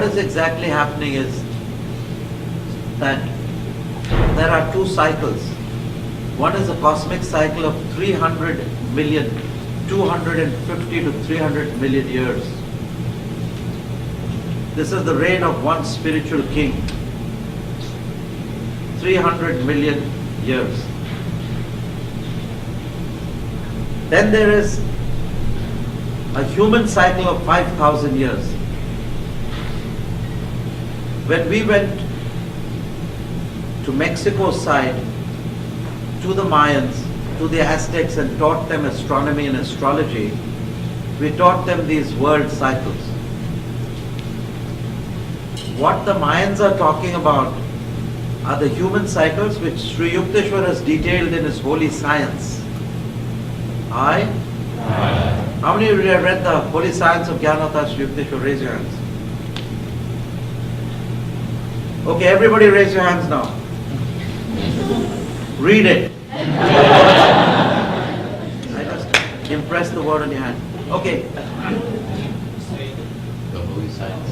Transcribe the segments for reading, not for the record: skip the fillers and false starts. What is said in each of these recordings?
is exactly happening is that there are two cycles. One is a cosmic cycle of 300 million, 250 to 300 million years. This is the reign of one spiritual king. 300 million years. Then there is a human cycle of 5,000 years. When we went to Mexico side, to the Mayans, to the Aztecs and taught them astronomy and astrology, we taught them these world cycles. What the Mayans are talking about are the human cycles which Sri Yukteswar has detailed in his holy science. Aye? How many of you have read the holy science of Jnana Avatar Sri Yukteswar? Raise your hands. Okay, everybody raise your hands now. Read it. I just impress the word on your hand. Okay. The holy science.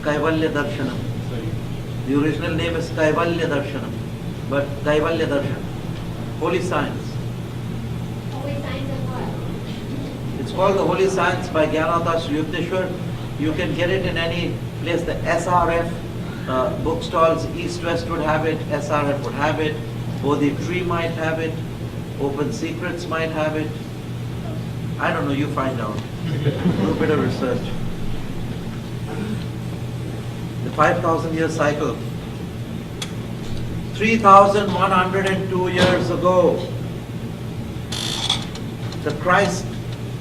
Kaivalya Darshanam. The original name is Kaivalya Darshanam, but Kaivalya Darshan, holy science. Holy science of what? It's called the holy science by Jnana Avatar Sri Yukteswar. You can get it in any place. The SRF bookstalls, East West would have it, SRF would have it, Bodhi Tree might have it, Open Secrets might have it. I don't know, you find out. Do a bit of research. The 5,000 year cycle. 3,102 years ago, the Christ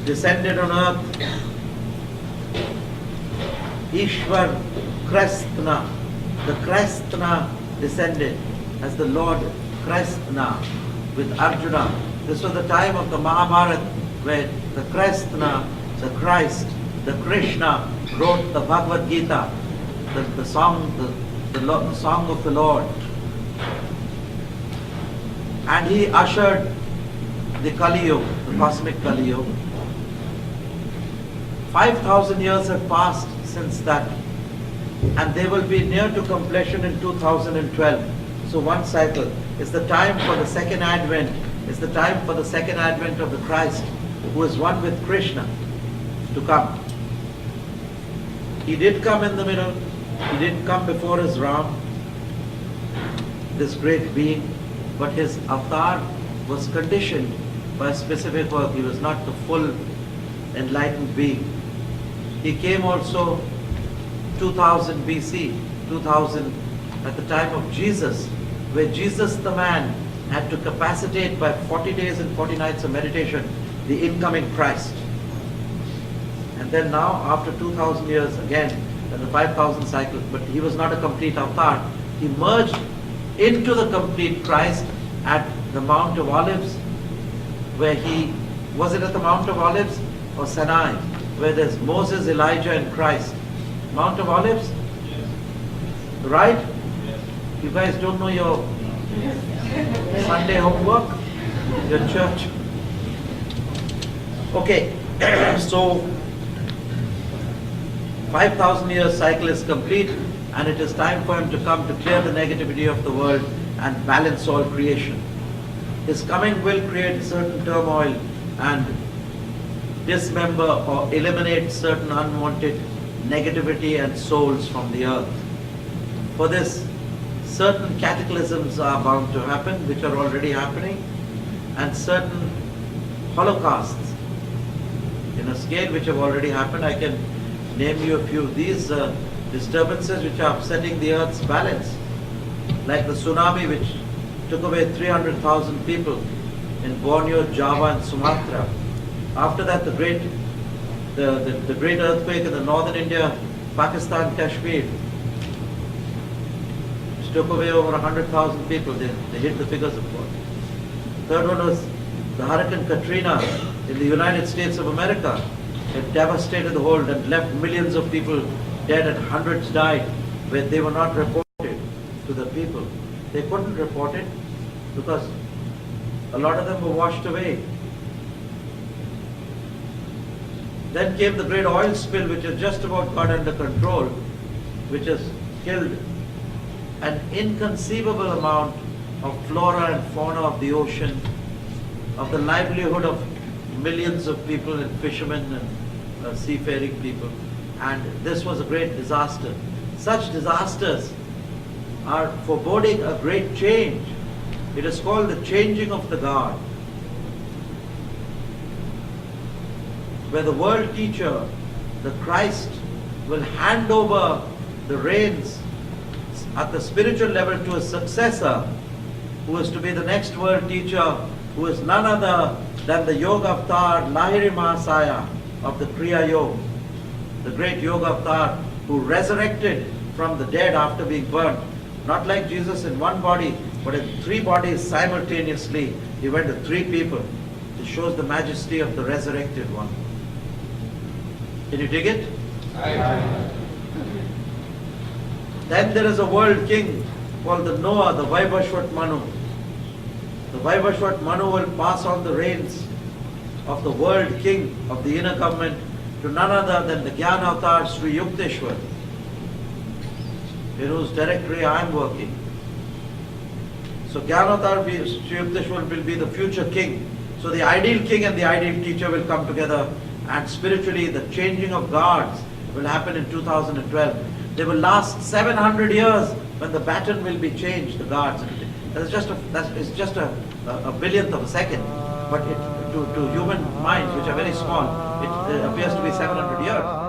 descended on earth. Ishwar Kristna, the Kristna descended as the Lord Kristna with Arjuna. This was the time of the Mahabharata where the Kristna, the Christ, the Krishna wrote the Bhagavad Gita, the song of the Lord. And he ushered the Kali Yuga, the cosmic Kali Yuga. 5,000 years have passed since that, and they will be near to completion in 2012. So one cycle is the time for the second advent, is the time for the second advent of the Christ, who is one with Krishna, to come. He did come in the middle, he did come before his Ram, this great being, but his avatar was conditioned by a specific work. He was not the full enlightened being. He came also 2000 BC, 2000 at the time of Jesus, where Jesus the man had to capacitate by 40 days and 40 nights of meditation the incoming Christ. And then now, after 2000 years again, the 5,000 cycle, but he was not a complete avatar. He merged into the complete Christ at the Mount of Olives, where was it at the Mount of Olives or Sinai, where there's Moses, Elijah and Christ? Mount of Olives? Yes. Right? Yes. You guys don't know your Sunday homework? Your church? Okay, so 5,000 years cycle is complete, and it is time for him to come to clear the negativity of the world and balance all creation. His coming will create certain turmoil and dismember or eliminate certain unwanted negativity and souls from the earth. For this, certain cataclysms are bound to happen, which are already happening, and certain holocausts in a scale which have already happened. I can name you a few. These disturbances which are upsetting the earth's balance, like the tsunami which took away 300,000 people in Borneo, Java and Sumatra. After that, the great earthquake in the northern India, Pakistan, Kashmir, which took away over 100,000 people. They hit the figures, of course. Third one was the Hurricane Katrina in the United States of America. It devastated the whole and left millions of people dead and hundreds died, where they were not reported to the people. They couldn't report it because a lot of them were washed away. Then came the great oil spill, which has just about got under control, which has killed an inconceivable amount of flora and fauna of the ocean, of the livelihood of millions of people and fishermen and seafaring people. And this was a great disaster. Such disasters are foreboding a great change. It is called the changing of the guard, where the world teacher, the Christ, will hand over the reins at the spiritual level to a successor, who is to be the next world teacher, who is none other than the Yoga Avatar Lahiri Mahasaya of the Kriya Yoga, the great Yoga Avatar who resurrected from the dead after being burnt. Not like Jesus in one body, but in three bodies simultaneously. He went to three people. It shows the majesty of the resurrected one. Can you dig it? Aye. Then there is a world king called the Noah, the Vaibhashvat Manu. The Vaibhashvat Manu will pass on the reins of the world king of the inner government to none other than the Jnana Avatar Sri Yukteswar, in whose directory I am working. So Jnana Avatar Sri Yukteswar will be the future king. So the ideal king and the ideal teacher will come together, and spiritually the changing of guards will happen in 2012. They will last 700 years when the baton will be changed, the guards. It's just a billionth of a second, but to human minds, which are very small, it appears to be 700 years.